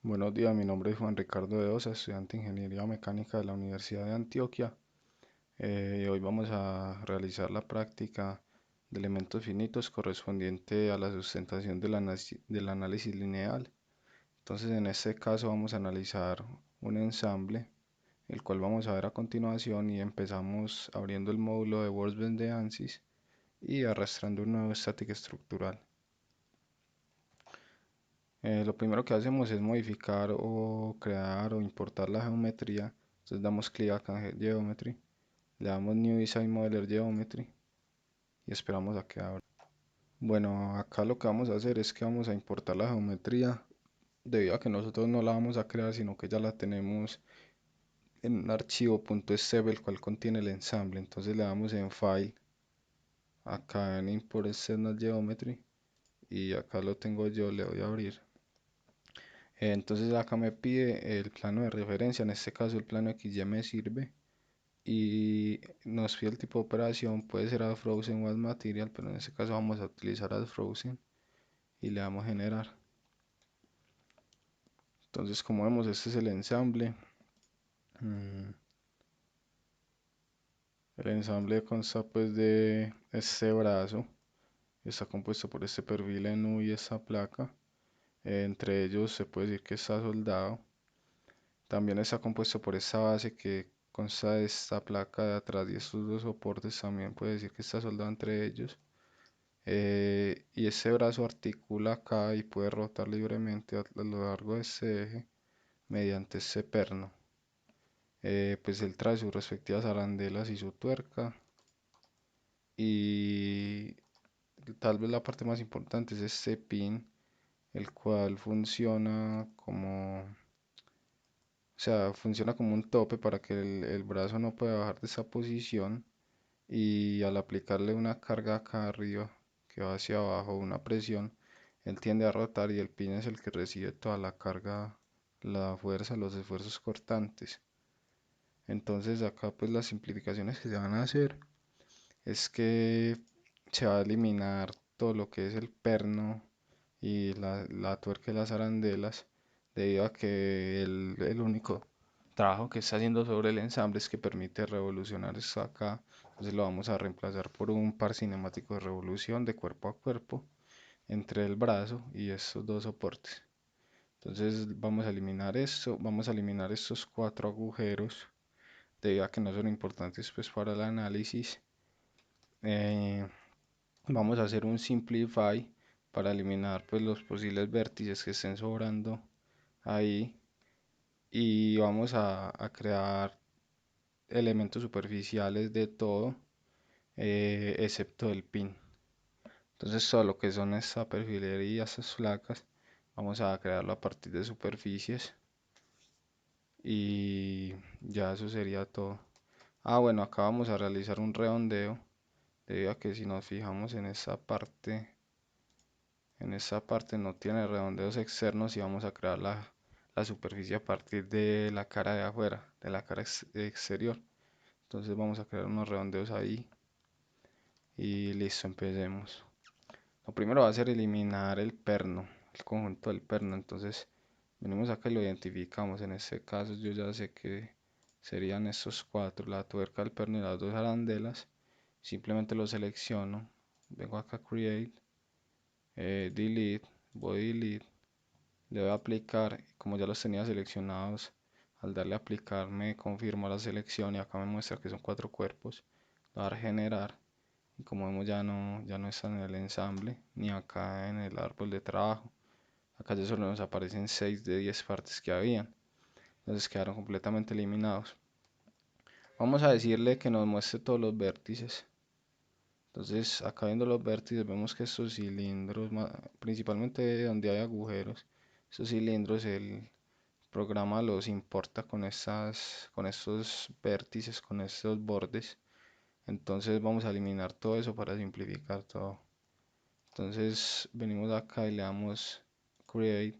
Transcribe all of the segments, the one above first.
Buenos días, mi nombre es Juan Ricardo de Osa, estudiante de Ingeniería Mecánica de la Universidad de Antioquia. Y hoy vamos a realizar la práctica de elementos finitos correspondiente a la sustentación del análisis lineal. Entonces, en este caso vamos a analizar un ensamble, el cual vamos a ver a continuación y empezamos abriendo el módulo de Workbench de ANSYS y arrastrando un nuevo static estructural. Lo primero que hacemos es modificar o crear o importar la geometría. Entonces damos clic acá en Geometry, le damos New Design Modeler Geometry y esperamos a que abra. Bueno, acá lo que vamos a hacer es que vamos a importar la geometría debido a que nosotros no la vamos a crear, sino que ya la tenemos en un archivo .step el cual contiene el ensamble. Entonces le damos en File, acá en Import External Geometry y acá lo tengo yo, le voy a abrir. Entonces acá me pide el plano de referencia, en este caso el plano XY me sirve y nos pide el tipo de operación, puede ser Add Frozen o Add Material, pero en este caso vamos a utilizar Add Frozen y le damos generar. Entonces como vemos este es el ensamble. El ensamble consta pues de este brazo, está compuesto por este perfil en U y esta placa. Entre ellos se puede decir que está soldado. También está compuesto por esta base que consta de esta placa de atrás y estos dos soportes. También puede decir que está soldado entre ellos. Y este brazo articula acá y puede rotar libremente a lo largo de este eje mediante este perno. Pues él trae sus respectivas arandelas y su tuerca. Y tal vez la parte más importante es este pin, el cual funciona como un tope para que el brazo no pueda bajar de esa posición y al aplicarle una carga acá arriba que va hacia abajo, una presión, él tiende a rotar y el pin es el que recibe toda la carga, la fuerza, los esfuerzos cortantes. Entonces acá pues las simplificaciones que se van a hacer es que se va a eliminar todo lo que es el perno y la tuerca y las arandelas debido a que el único trabajo que está haciendo sobre el ensamble es que permite revolucionar esto acá. Entonces lo vamos a reemplazar por un par cinemático de revolución de cuerpo a cuerpo entre el brazo y estos dos soportes. Entonces vamos a eliminar esto, vamos a eliminar estos cuatro agujeros debido a que no son importantes pues para el análisis. Eh, Vamos a hacer un simplify para eliminar pues los posibles vértices que estén sobrando ahí y vamos a crear elementos superficiales de todo excepto el pin. Entonces todo lo que son esta perfilería, estas placas, vamos a crearlo a partir de superficies y ya eso sería todo. Bueno, acá vamos a realizar un redondeo debido a que si nos fijamos en esta parte no tiene redondeos externos y vamos a crear la superficie a partir de la cara de afuera, de la cara exterior. Entonces vamos a crear unos redondeos ahí y listo, empecemos. Lo primero va a ser eliminar el perno, el conjunto del perno. Entonces venimos acá y lo identificamos. En este caso yo ya sé que serían estos cuatro, la tuerca, el perno y las dos arandelas. Simplemente lo selecciono, vengo acá a Create, Delete, voy Delete, le voy a aplicar, como ya los tenía seleccionados, al darle a aplicar me confirma la selección y acá me muestra que son cuatro cuerpos. Le voy a dar generar y como vemos ya no está en el ensamble ni acá en el árbol de trabajo. Acá ya solo nos aparecen 6 de 10 partes que habían, entonces quedaron completamente eliminados. Vamos a decirle que nos muestre todos los vértices. Entonces acá viendo los vértices vemos que estos cilindros, principalmente donde hay agujeros, estos cilindros el programa los importa con estos vértices, con estos bordes. Entonces vamos a eliminar todo eso para simplificar todo. Entonces venimos acá y le damos Create,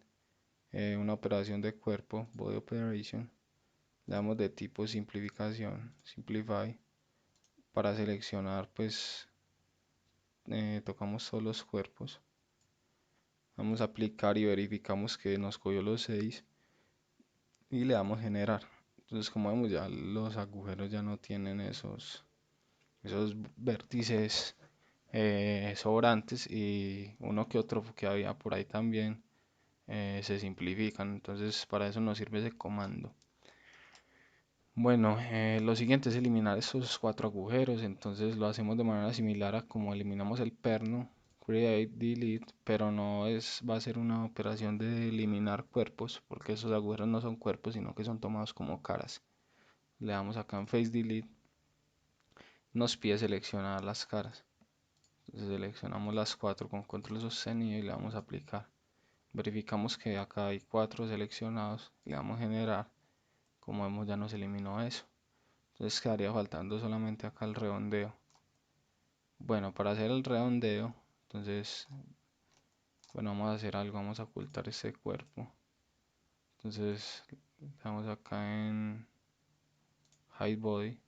una operación de cuerpo, Body Operation. Le damos de tipo simplificación, Simplify. Para seleccionar pues tocamos todos los cuerpos. Vamos a aplicar y verificamos que nos cogió los 6. y le damos generar. Entonces como vemos ya los agujeros ya no tienen esos vértices sobrantes, y uno que otro que había por ahí también se simplifican. Entonces para eso nos sirve ese comando. Bueno, lo siguiente es eliminar esos cuatro agujeros. Entonces lo hacemos de manera similar a como eliminamos el perno, create, delete, pero no es, va a ser una operación de eliminar cuerpos, porque esos agujeros no son cuerpos, sino que son tomados como caras. Le damos acá en face delete, nos pide seleccionar las caras. Entonces seleccionamos las cuatro con control sostenido y le damos a aplicar. Verificamos que acá hay cuatro seleccionados, le damos generar. Como vemos ya nos eliminó eso. Entonces quedaría faltando solamente acá el redondeo. Bueno, para hacer el redondeo, entonces, bueno, vamos a hacer algo, vamos a ocultar este cuerpo. Entonces, damos acá en Hide Body.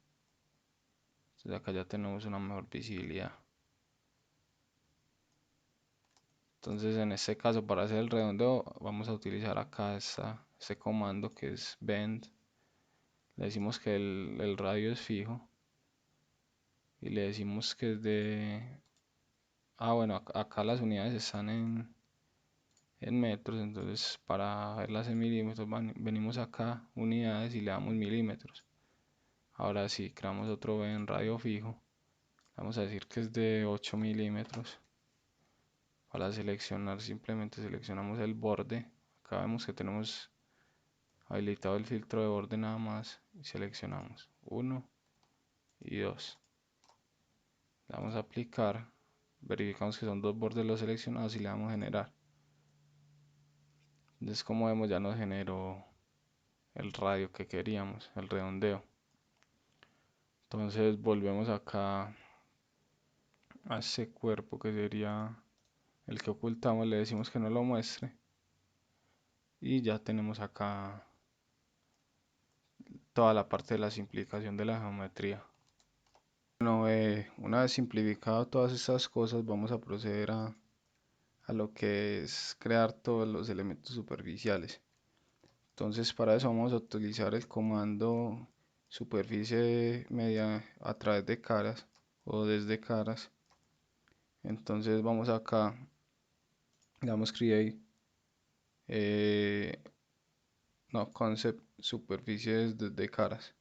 Entonces acá ya tenemos una mejor visibilidad. Entonces, en este caso, para hacer el redondeo, vamos a utilizar acá este comando que es bend. Le decimos que el radio es fijo. Y le decimos que es de... Ah, bueno, acá las unidades están en metros, entonces para verlas en milímetros venimos acá, unidades, y le damos milímetros. Ahora sí, creamos otro en radio fijo. Vamos a decir que es de 8 milímetros. Para seleccionar simplemente seleccionamos el borde. Acá vemos que tenemos habilitado el filtro de borde nada más. Y seleccionamos 1 y 2. Le damos a aplicar. Verificamos que son dos bordes los seleccionados y le damos a generar. Entonces como vemos ya nos generó el radio que queríamos, el redondeo. Entonces volvemos acá a ese cuerpo que sería el que ocultamos, le decimos que no lo muestre y ya tenemos acá toda la parte de la simplificación de la geometría. Bueno, una vez simplificado todas estas cosas, vamos a proceder a lo que es crear todos los elementos superficiales. Entonces para eso vamos a utilizar el comando superficie media a través de caras o desde caras. Entonces vamos acá, le damos create, no, concept superficies desde caras.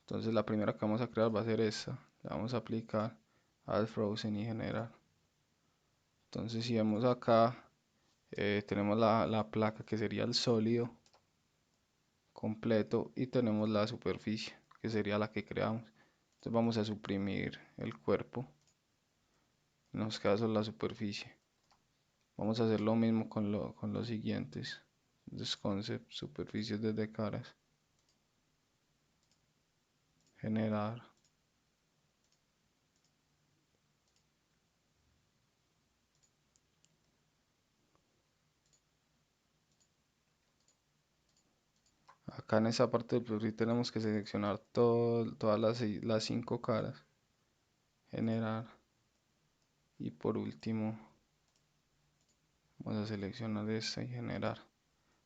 Entonces la primera que vamos a crear va a ser esta. Le vamos a aplicar al frozen y generar. Entonces si vemos acá, tenemos la placa que sería el sólido completo, y tenemos la superficie que sería la que creamos. Entonces vamos a suprimir el cuerpo, nos queda solo la superficie. Vamos a hacer lo mismo con los siguientes. Entonces concept superficies desde caras, generar. Acá en esa parte del perfil tenemos que seleccionar todas las 5 caras, generar, y por último vamos a seleccionar esta y generar.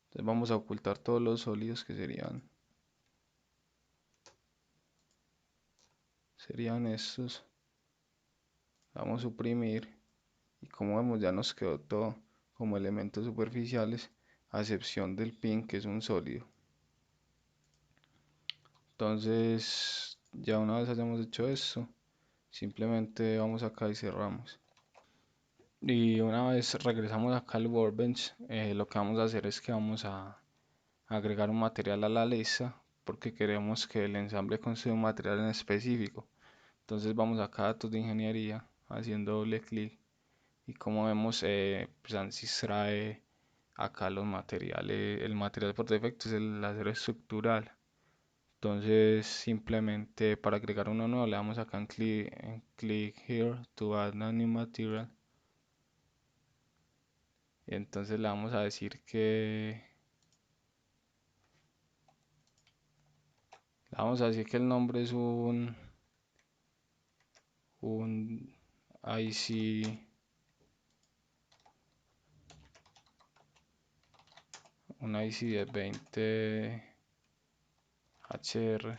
Entonces vamos a ocultar todos los sólidos que serían estos. Vamos a suprimir y como vemos ya nos quedó todo como elementos superficiales, a excepción del pin que es un sólido. Entonces ya una vez hayamos hecho esto, simplemente vamos acá y cerramos. Y una vez regresamos acá al Workbench, lo que vamos a hacer es que vamos a agregar un material a la lista, porque queremos que el ensamble conste de un material en específico. Entonces vamos acá a datos de ingeniería, haciendo doble clic, y como vemos, pues ANSYS trae acá los materiales. El material por defecto es el acero estructural. Entonces simplemente para agregar uno nuevo le damos acá en click here to add a new material. Y entonces le vamos a decir el nombre es un IC, un IC de 20 hr.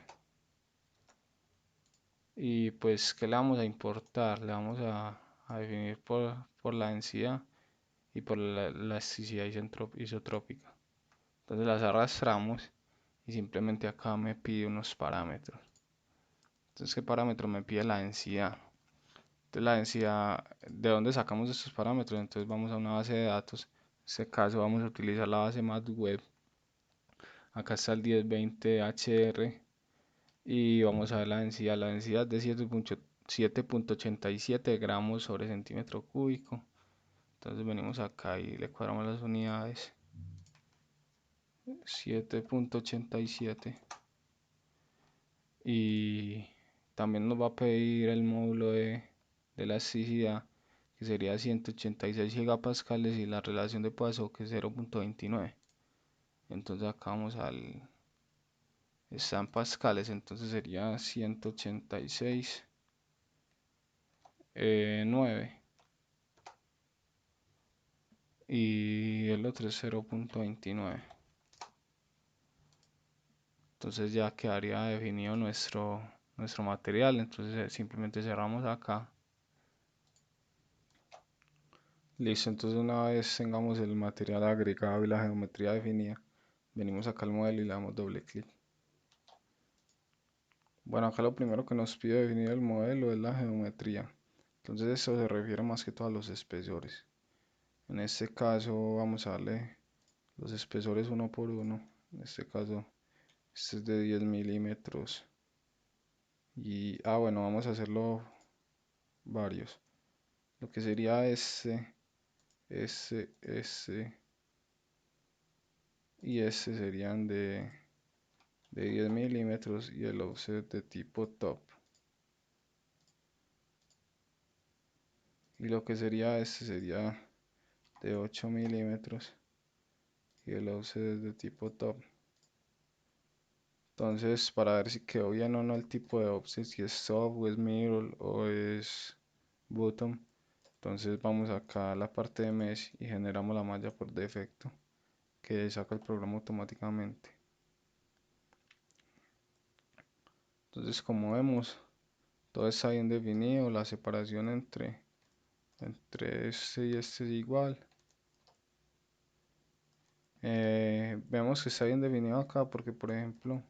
Y pues, ¿qué le vamos a importar? Le vamos a definir por la densidad y por la elasticidad isotrópica. Entonces las arrastramos y simplemente acá me pide unos parámetros. Entonces, ¿qué parámetro me pide la densidad? Entonces, la densidad, ¿de dónde sacamos estos parámetros? Entonces vamos a una base de datos. En este caso vamos a utilizar la base MathWeb. Acá está el 1020HR y vamos a ver la densidad. La densidad es de 7.87 gramos sobre centímetro cúbico. Entonces venimos acá y le cuadramos las unidades. 7.87 y también nos va a pedir el módulo de elasticidad, que sería 186 gigapascales, y la relación de Poisson, que es 0.29. Entonces acá vamos está en pascales, entonces sería 186 9 y el otro es 0.29. Entonces ya quedaría definido nuestro material. Entonces simplemente cerramos acá. Listo, entonces una vez tengamos el material agregado y la geometría definida, venimos acá al modelo y le damos doble clic. Bueno, acá lo primero que nos pide definir el modelo es la geometría. Entonces esto se refiere más que todo a los espesores. En este caso vamos a darle los espesores uno por uno. En este caso este es de 10 milímetros. Y bueno, vamos a hacerlo varios. Lo que sería este y este serían de 10 milímetros y el offset de tipo top. Y lo que sería este sería de 8 milímetros y el offset es de tipo top. Entonces, para ver si quedó bien o no el tipo de offset, si es top o es middle o es bottom, entonces vamos acá a la parte de mesh y generamos la malla por defecto que saca el programa automáticamente. Entonces, como vemos, todo está bien definido, la separación entre este y este es igual. Vemos que está bien definido acá porque, por ejemplo,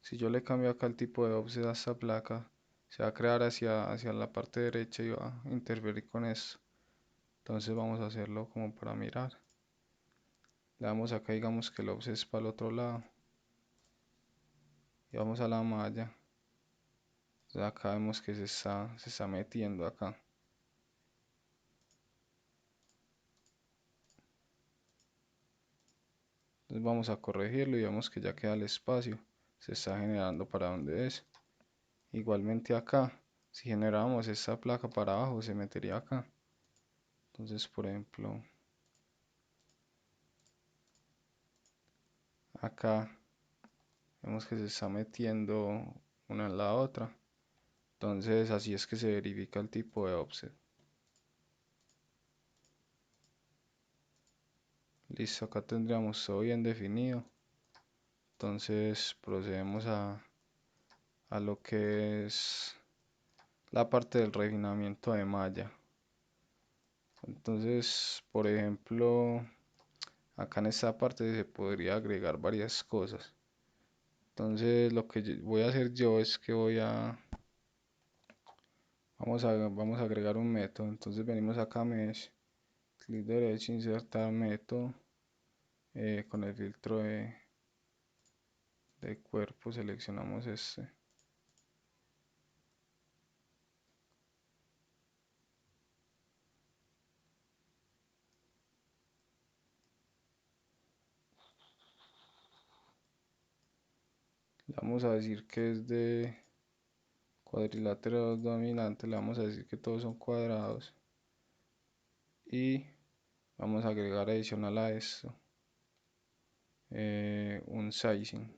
si yo le cambio acá el tipo de offset a esta placa, se va a crear hacia la parte derecha y va a interferir con esto. Entonces vamos a hacerlo como para mirar. Le damos acá, digamos que el offset es para el otro lado. Y vamos a la malla. Entonces acá vemos que se está metiendo acá. Entonces vamos a corregirlo y vemos que ya queda el espacio. Se está generando para donde es. Igualmente acá, si generamos esta placa para abajo, se metería acá. Entonces, por ejemplo, acá vemos que se está metiendo una en la otra. Entonces, así es que se verifica el tipo de offset. Listo, acá tendríamos todo bien definido. Entonces, procedemos a lo que es la parte del refinamiento de malla. Entonces, por ejemplo, acá en esta parte se podría agregar varias cosas. Entonces lo que voy a hacer yo es que vamos a agregar un método. Entonces venimos acá a Mesh, clic derecho, insertar método, con el filtro de cuerpo seleccionamos este. Le vamos a decir que es de cuadrilátero dominante, le vamos a decir que todos son cuadrados y vamos a agregar adicional a esto un sizing.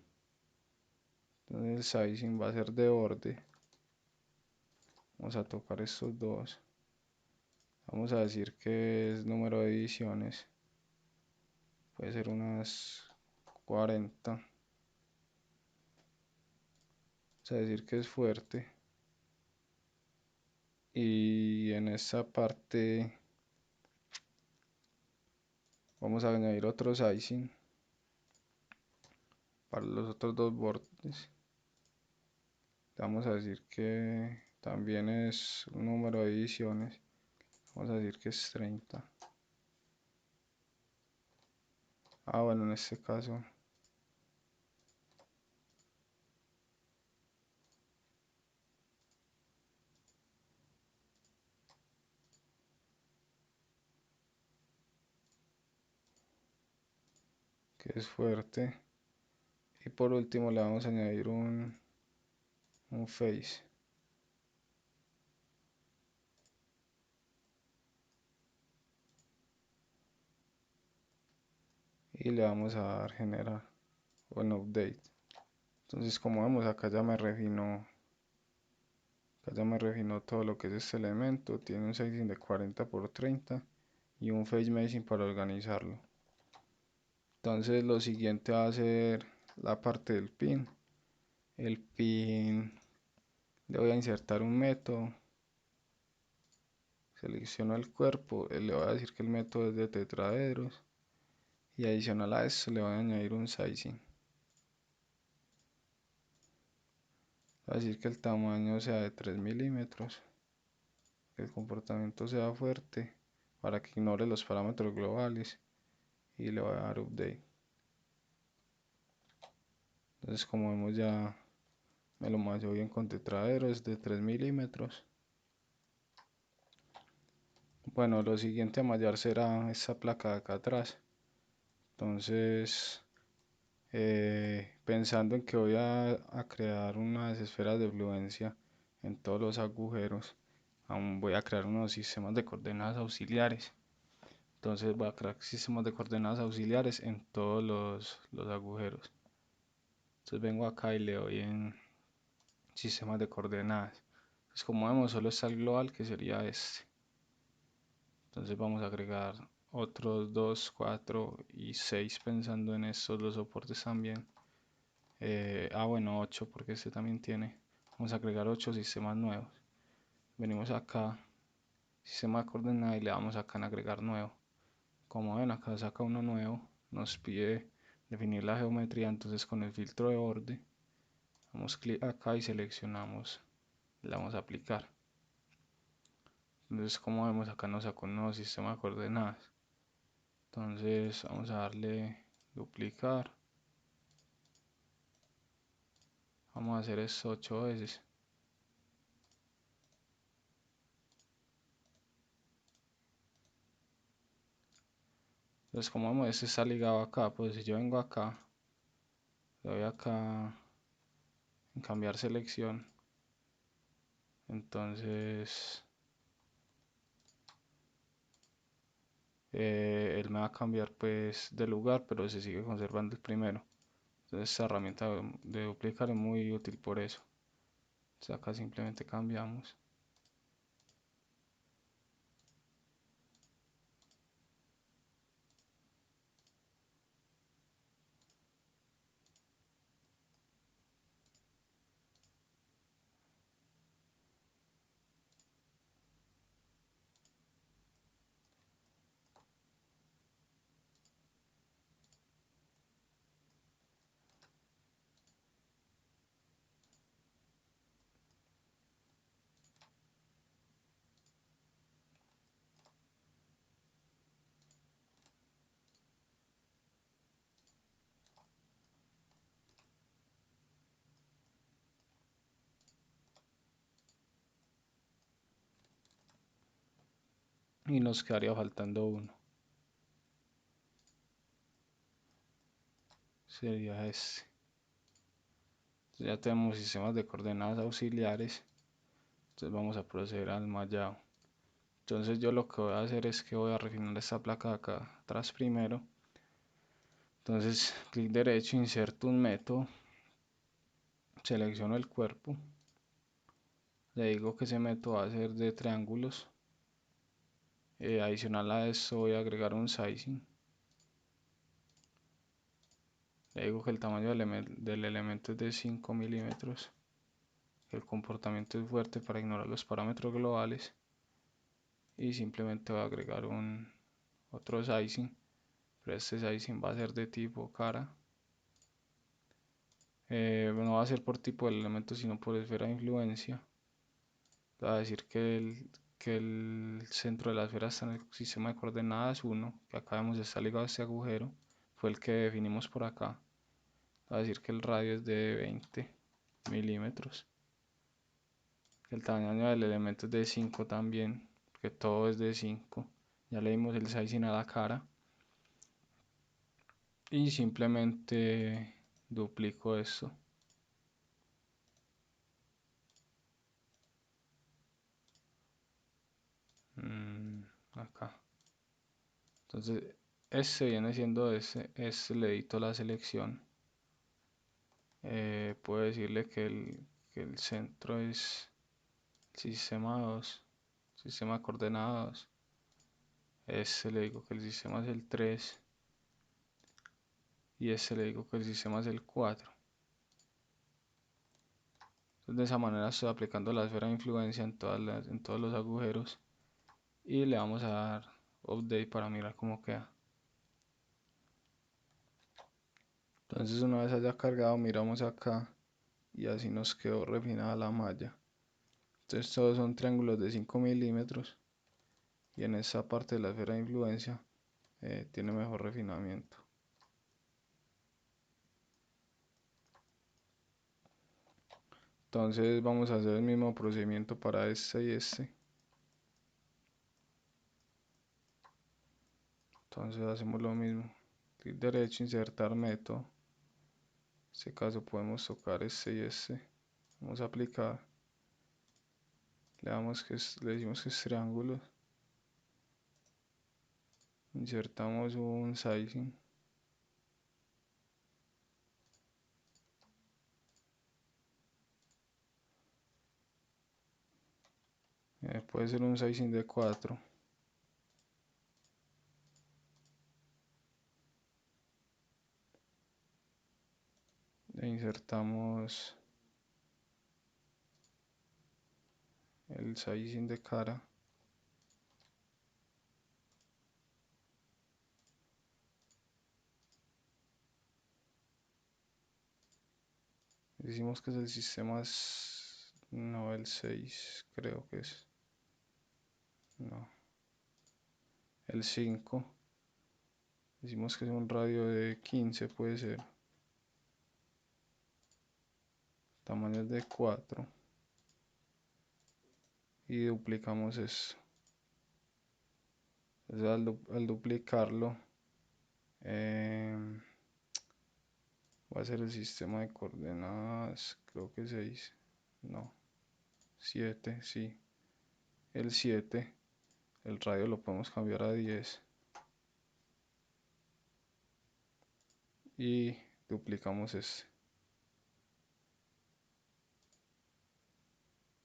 Entonces el sizing va a ser de borde. Vamos a tocar estos dos. Vamos a decir que es número de ediciones. Puede ser unas 40. Vamos a decir que es fuerte. Y en esta parte vamos a añadir otro sizing para los otros dos bordes. Vamos a decir que también es un número de divisiones. Vamos a decir que es 30. Bueno, en este caso que es fuerte. Y por último le vamos a añadir un face. Y le vamos a dar generar o en update. Entonces como vemos acá ya me refinó todo lo que es este elemento. Tiene un sizing de 40 por 30 y un face meshing para organizarlo. Entonces lo siguiente va a ser la parte del pin. El pin le voy a insertar un método. Selecciono el cuerpo, le voy a decir que el método es de tetraedros y adicional a eso le voy a añadir un sizing. Voy a decir que el tamaño sea de 3 milímetros, que el comportamiento sea fuerte para que ignore los parámetros globales y le voy a dar update. Entonces como vemos ya me lo mayo bien con tetraedros de 3 milímetros. Bueno, lo siguiente a mallar será esta placa de acá atrás. Entonces pensando en que voy a crear unas esferas de fluencia en todos los agujeros, aún voy a crear unos sistemas de coordenadas auxiliares. Entonces voy a crear sistemas de coordenadas auxiliares en todos los agujeros. Entonces vengo acá y le doy en sistemas de coordenadas. Pues como vemos solo está el global, que sería este. Entonces vamos a agregar otros 2, 4 y 6 pensando en estos dos soportes también. Bueno, 8 porque este también tiene. Vamos a agregar 8 sistemas nuevos. Venimos acá, sistema de coordenadas y le damos acá en agregar nuevo. Como ven, acá saca uno nuevo. Nos pide definir la geometría, entonces con el filtro de borde damos clic acá y seleccionamos, le damos a aplicar. Entonces como vemos acá nos sacó un nuevo sistema de coordenadas. Entonces vamos a darle duplicar. Vamos a hacer esto 8 veces. Entonces como vemos este está ligado acá, pues si yo vengo acá, le doy acá en cambiar selección, entonces él me va a cambiar pues de lugar, pero se sigue conservando el primero. Entonces esta herramienta de duplicar es muy útil por eso. Entonces acá simplemente cambiamos. Y nos quedaría faltando uno. Sería este. Entonces ya tenemos sistemas de coordenadas auxiliares. Entonces vamos a proceder al mallado. Entonces yo lo que voy a hacer es que voy a refinar esta placa de acá atrás primero. Entonces clic derecho, inserto un método. Selecciono el cuerpo. Le digo que ese método va a ser de triángulos. Adicional a eso voy a agregar un sizing. Le digo que el tamaño del elemento es de 5 milímetros. que el comportamiento es fuerte para ignorar los parámetros globales y simplemente voy a agregar otro sizing, pero este sizing va a ser de tipo cara. No va a ser por tipo del elemento sino por esfera de influencia. Va a decir que el centro de la esfera está en el sistema de coordenadas 1, que acá vemos está ligado a este agujero, fue el que definimos por acá. Va a decir que el radio es de 20 milímetros. El tamaño del elemento es de 5 también, porque todo es de 5. Ya le dimos el sizing a la cara. Y simplemente duplico esto. Acá. Entonces, este viene siendo ese. Este le edito la selección. Puedo decirle que el centro es sistema 2, sistema de coordenadas. Este le digo que el sistema es el 3 y este le digo que el sistema es el 4. Entonces, de esa manera estoy aplicando la esfera de influencia en todos los agujeros y le vamos a dar update para mirar cómo queda. Entonces, una vez haya cargado, miramos acá y así nos quedó refinada la malla. Entonces, todos son triángulos de 5 milímetros y en esa parte de la esfera de influencia tiene mejor refinamiento. Entonces vamos a hacer el mismo procedimiento para este y este. Entonces hacemos lo mismo. Clic derecho, insertar método. En este caso podemos tocar este y este. Vamos a aplicar. Le decimos que es triángulo. Insertamos un sizing. Puede ser un sizing de 4. E insertamos el sizing de cara. Decimos que es el sistema, no el 6, creo que es. No, el 5. Decimos que es un radio de 15, puede ser. Tamaño es de 4. Y duplicamos eso. Entonces al duplicarlo, va a ser el sistema de coordenadas, creo que 6. No, 7, sí. El 7. El radio lo podemos cambiar a 10. Y duplicamos este.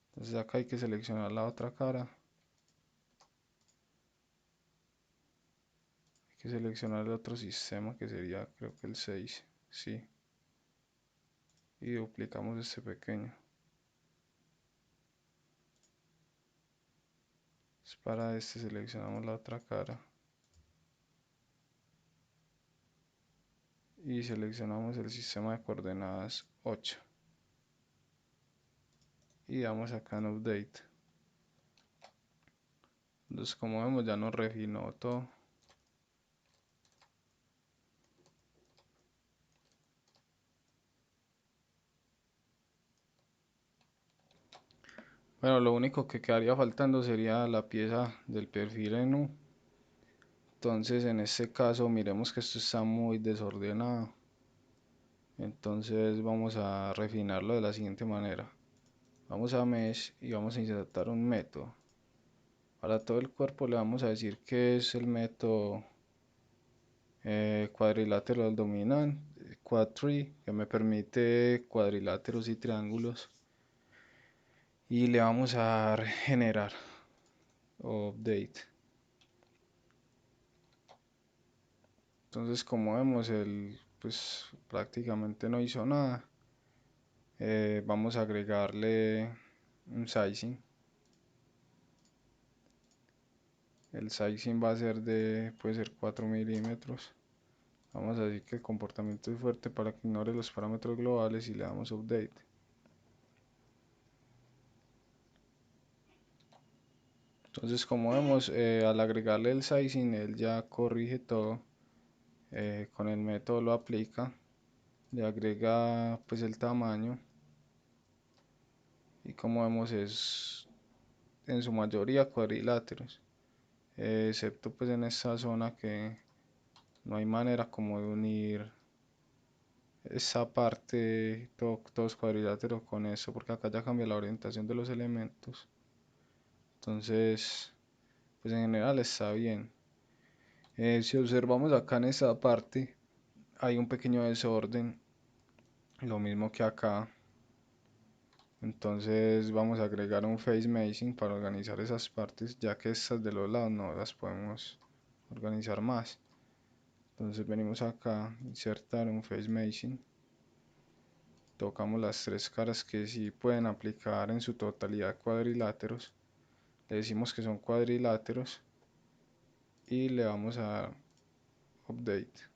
Entonces acá hay que seleccionar la otra cara. Hay que seleccionar el otro sistema que sería creo que el 6. Sí. Y duplicamos este pequeño. Para este seleccionamos la otra cara. Y seleccionamos el sistema de coordenadas 8. Y damos acá en update. Entonces como vemos ya nos refinó todo. Bueno, lo único que quedaría faltando sería la pieza del perfil en U. Entonces en este caso miremos que esto está muy desordenado. Entonces vamos a refinarlo de la siguiente manera. Vamos a Mesh y vamos a insertar un método. Para todo el cuerpo le vamos a decir que es el método cuadrilátero dominante, quad tree, que me permite cuadriláteros y triángulos. Y le vamos a dar generar o update. Entonces como vemos, él pues prácticamente no hizo nada. Vamos a agregarle un sizing. El sizing va a ser puede ser 4 milímetros. Vamos a decir que el comportamiento es fuerte para que ignore los parámetros globales y le damos update. Entonces, como vemos, al agregarle el sizing, él ya corrige todo. Con el método lo aplica, le agrega pues el tamaño, y como vemos es en su mayoría cuadriláteros, excepto pues en esta zona que no hay manera como de unir esa parte, todos cuadriláteros con eso, porque acá ya cambia la orientación de los elementos. Entonces, pues en general está bien. Si observamos acá en esta parte, hay un pequeño desorden, lo mismo que acá. Entonces vamos a agregar un face meshing para organizar esas partes, ya que estas de los lados no las podemos organizar más. Entonces venimos acá, insertar un face meshing, tocamos las tres caras que sí pueden aplicar en su totalidad cuadriláteros, le decimos que son cuadriláteros y le vamos a dar update.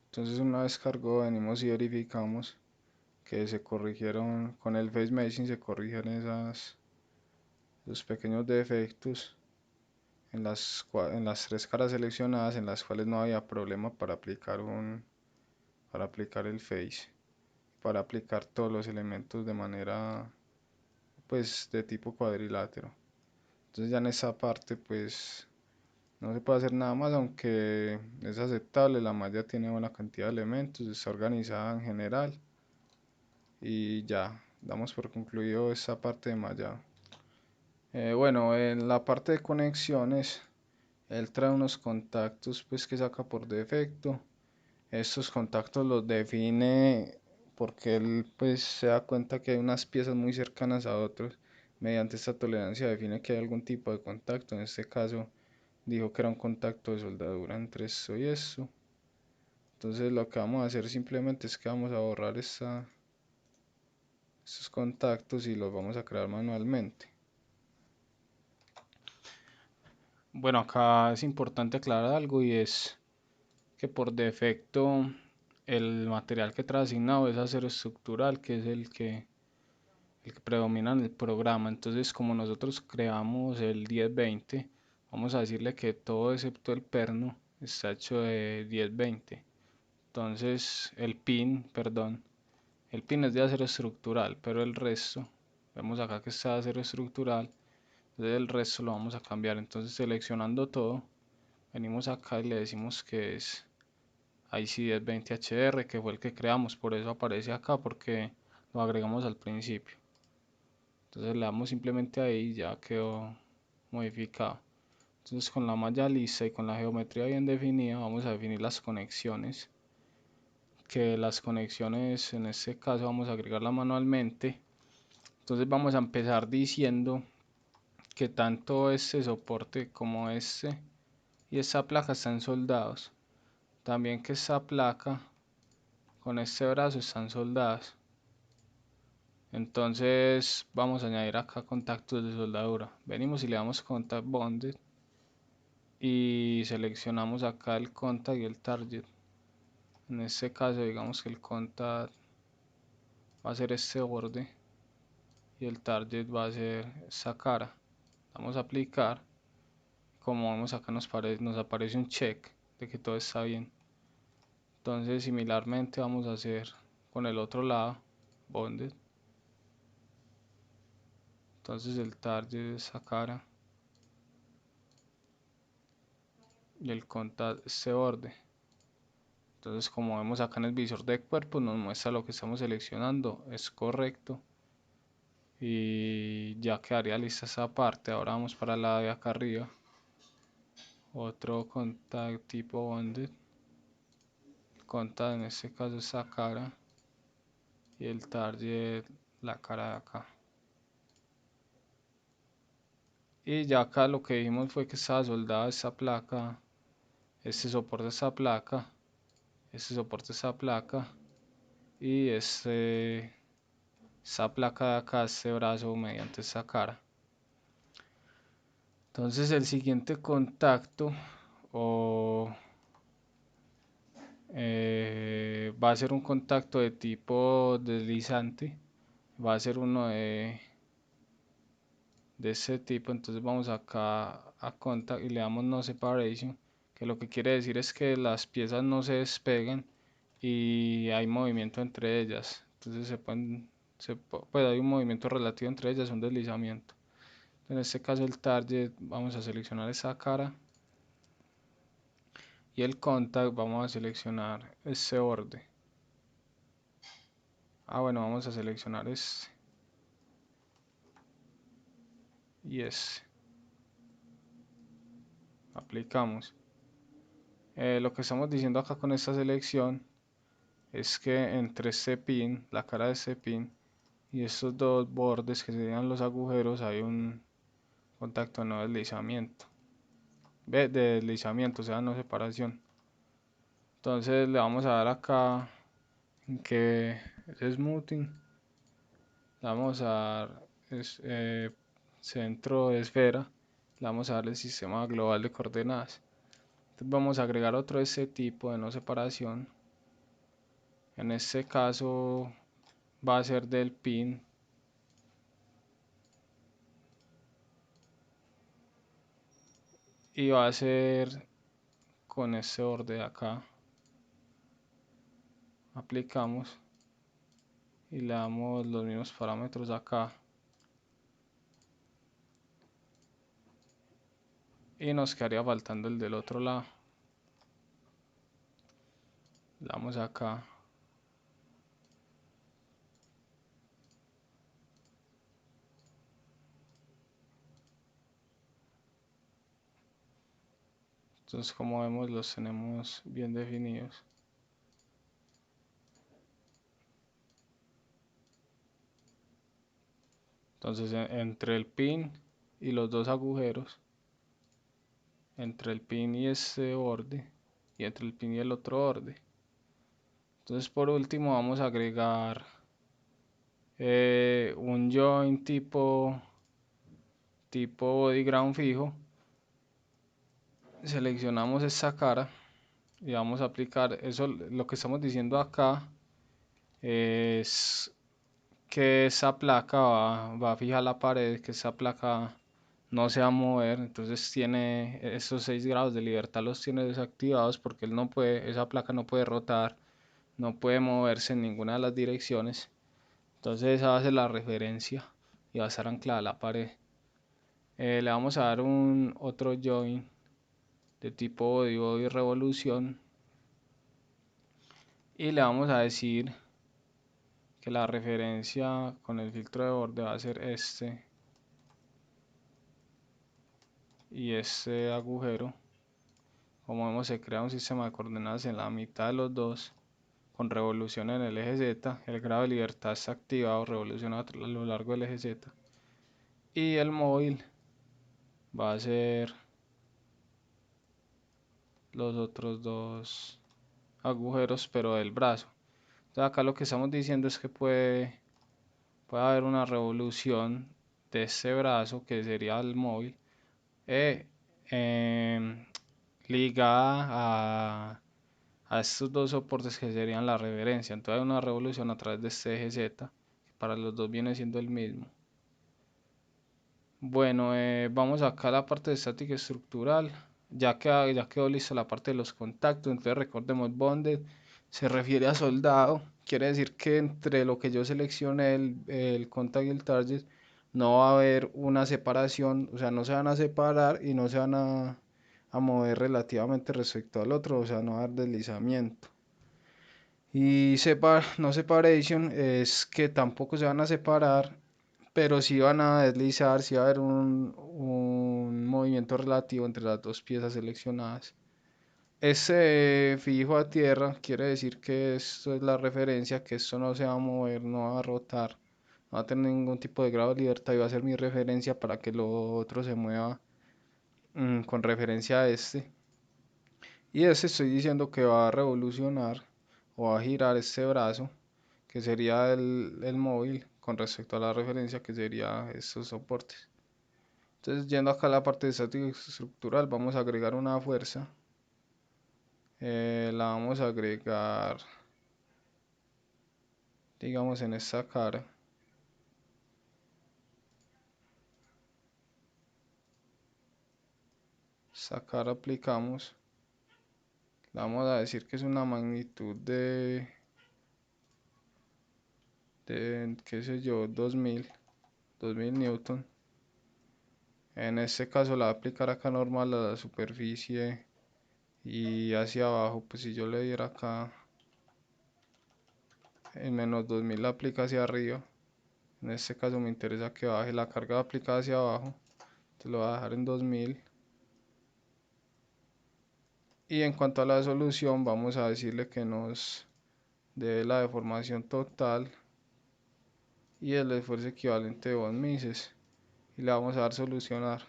Entonces una vez cargó, venimos y verificamos que se corrigieron con el face meshing, se corrigen los pequeños defectos en las tres caras seleccionadas, en las cuales no había problema para aplicar el face, para aplicar todos los elementos de manera pues de tipo cuadrilátero. Entonces ya en esa parte pues no se puede hacer nada más, aunque es aceptable. La malla tiene buena cantidad de elementos, está organizada en general, y ya damos por concluido esta parte de malla. Bueno, en la parte de conexiones, él trae unos contactos pues que saca por defecto. Estos contactos los define porque él pues se da cuenta que hay unas piezas muy cercanas a otros. Mediante esta tolerancia define que hay algún tipo de contacto. En este caso dijo que era un contacto de soldadura entre esto y esto. Entonces lo que vamos a hacer simplemente es que vamos a borrar estos contactos y los vamos a crear manualmente. Bueno, acá es importante aclarar algo, y es que por defecto el material que trae asignado es acero estructural, que es el que predomina en el programa. Entonces, como nosotros creamos el 1020, vamos a decirle que todo excepto el perno está hecho de 1020. Entonces, el pin es de acero estructural, pero el resto, vemos acá que está de acero estructural, entonces el resto lo vamos a cambiar. Entonces, seleccionando todo, venimos acá y le decimos que es IC1020 HDR, que fue el que creamos, por eso aparece acá, porque lo agregamos al principio. Entonces le damos simplemente ahí y ya quedó modificado. Entonces, con la malla lista y con la geometría bien definida, vamos a definir las conexiones, que las conexiones en este caso vamos a agregarlas manualmente. Entonces vamos a empezar diciendo que tanto este soporte como este y esta placa están soldados. También que esta placa con este brazo están soldados. Entonces vamos a añadir acá contactos de soldadura. Venimos y le damos contact bonded y seleccionamos acá el contact y el target. En este caso digamos que el contact va a ser este borde y el target va a ser esta cara. Vamos a aplicar. Como vemos acá nos aparece un check de que todo está bien. Entonces similarmente vamos a hacer con el otro lado, bonded. Entonces el target es esa cara y el contact este borde. Entonces, como vemos acá en el visor de cuerpo, nos muestra lo que estamos seleccionando, es correcto, y ya quedaría lista esa parte. Ahora vamos para la de acá arriba, otro contact tipo bonded, contact en este caso esta cara y el target la cara de acá. Y ya acá lo que vimos fue que estaba soldada esta placa, este soporte esta placa, este soporte esta placa, y esta placa de acá, este brazo mediante esta cara. Entonces el siguiente contacto o va a ser un contacto de tipo deslizante, va a ser uno de este tipo. Entonces vamos acá a contact y le damos no separation, que lo que quiere decir es que las piezas no se despeguen y hay movimiento entre ellas. Entonces pues hay un movimiento relativo entre ellas, un deslizamiento. En este caso el target, vamos a seleccionar esa cara, y el contact vamos a seleccionar este borde. Bueno, vamos a seleccionar este y este. Aplicamos. Lo que estamos diciendo acá con esta selección es que entre este pin, la cara de este pin, y estos dos bordes que serían los agujeros, hay un contacto no deslizamiento. De deslizamiento, o sea, no separación. Entonces le vamos a dar acá que es smoothing. Le vamos a dar centro de esfera. Le vamos a dar el sistema global de coordenadas. Entonces vamos a agregar otro de este tipo de no separación. En este caso va a ser del pin y va a ser con este borde de acá. Aplicamos y le damos los mismos parámetros acá y nos quedaría faltando el del otro lado. Le damos acá entonces, como vemos, los tenemos bien definidos. Entonces entre el pin y los dos agujeros, entre el pin y este borde, y entre el pin y el otro borde. Entonces por último vamos a agregar un join tipo body ground fijo. Seleccionamos esta cara y vamos a aplicar eso. Lo que estamos diciendo acá es que esa placa va a fijar la pared, que esa placa no se va a mover. Entonces tiene estos 6 grados de libertad, los tiene desactivados porque esa placa no puede rotar, no puede moverse en ninguna de las direcciones. Entonces esa va a ser la referencia y va a estar anclada a la pared. Le vamos a dar otro join de tipo body revolución y le vamos a decir que la referencia con el filtro de borde va a ser este y este agujero. Como vemos, se crea un sistema de coordenadas en la mitad de los dos con revolución en el eje Z. El grado de libertad está activado, revoluciona a lo largo del eje Z, y el móvil va a ser los otros dos agujeros pero del brazo. Entonces acá lo que estamos diciendo es que puede haber una revolución de este brazo, que sería el móvil, em, ligada a estos dos soportes que serían la referencia. Entonces hay una revolución a través de este eje Z, que para los dos viene siendo el mismo. Bueno, vamos acá a la parte de estática estructural. Ya quedó lista la parte de los contactos. Entonces recordemos, bonded se refiere a soldado. Quiere decir que entre lo que yo seleccione, el contact y el target, no va a haber una separación. O sea, no se van a separar y no se van a mover relativamente respecto al otro. O sea, no va a haber deslizamiento. Y no separation es que tampoco se van a separar, pero sí van a deslizar, sí va a haber un movimiento relativo entre las dos piezas seleccionadas. Ese fijo a tierra quiere decir que esto es la referencia, que esto no se va a mover, no va a rotar, no va a tener ningún tipo de grado de libertad y va a ser mi referencia para que lo otro se mueva con referencia a este. Y este estoy diciendo que va a revolucionar o va a girar este brazo que sería el móvil, con respecto a la referencia, que sería estos soportes. Entonces, yendo acá a la parte de estática estructural, vamos a agregar una fuerza. La vamos a agregar, digamos, en esta cara. Esta cara aplicamos. Le vamos a decir que es una magnitud de qué sé yo, 2000 newton. En este caso la voy a aplicar acá normal a la superficie y hacia abajo. Pues si yo le diera acá en menos 2000 la aplica hacia arriba. En este caso me interesa que baje la carga aplicada hacia abajo. Entonces lo voy a dejar en 2000. Y en cuanto a la solución, vamos a decirle que nos dé la deformación total y el esfuerzo equivalente de von Mises. Y le vamos a dar solucionar.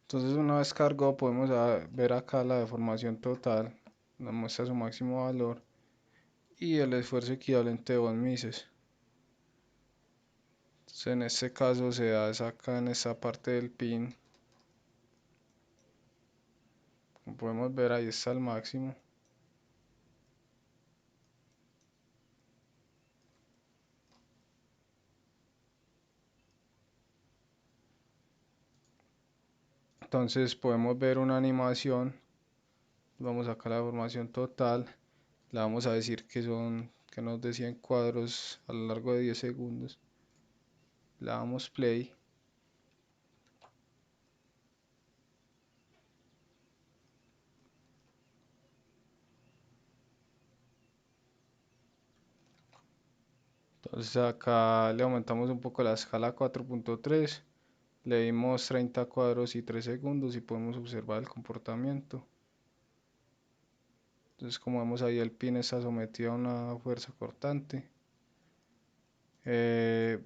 Entonces una vez cargado podemos ver acá la deformación total, nos muestra su máximo valor y el esfuerzo equivalente de von Mises. Entonces en este caso se da acá en esta parte del pin. Como podemos ver, ahí está el máximo. Entonces podemos ver una animación. Vamos acá a la deformación total. Le vamos a decir que nos dé 100 cuadros a lo largo de 10 segundos. Le damos play. Entonces acá le aumentamos un poco la escala a 4.3. Le dimos 30 cuadros y 3 segundos y podemos observar el comportamiento. Entonces, como vemos ahí, el pin está sometido a una fuerza cortante.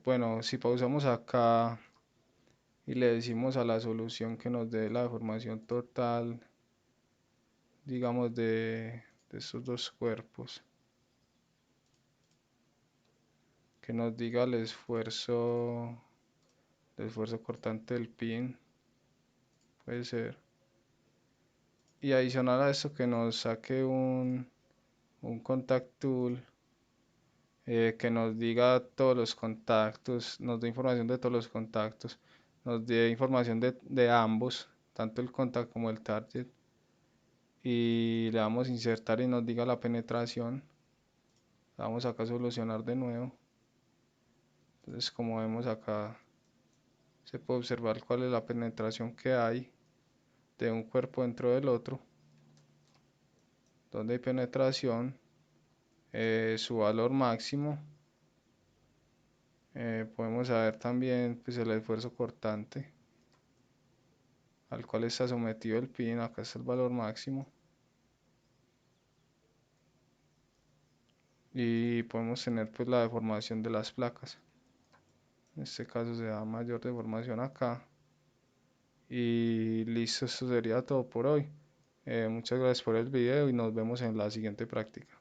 Bueno, si pausamos acá y le decimos a la solución que nos dé la deformación total, digamos, de estos dos cuerpos, que nos diga el esfuerzo cortante del pin, puede ser. Y adicional a esto, que nos saque un contact tool, que nos diga todos los contactos, nos dé información de todos los contactos, nos dé información de ambos, tanto el contact como el target, y le damos a insertar y nos diga la penetración. Le damos acá a solucionar de nuevo. Entonces, como vemos acá, se puede observar cuál es la penetración que hay de un cuerpo dentro del otro. Donde hay penetración, su valor máximo. Podemos saber también, pues, el esfuerzo cortante al cual está sometido el pin. Acá está el valor máximo. Y podemos tener, pues, la deformación de las placas. En este caso se da mayor deformación acá. Y listo, esto sería todo por hoy. Muchas gracias por el video y nos vemos en la siguiente práctica.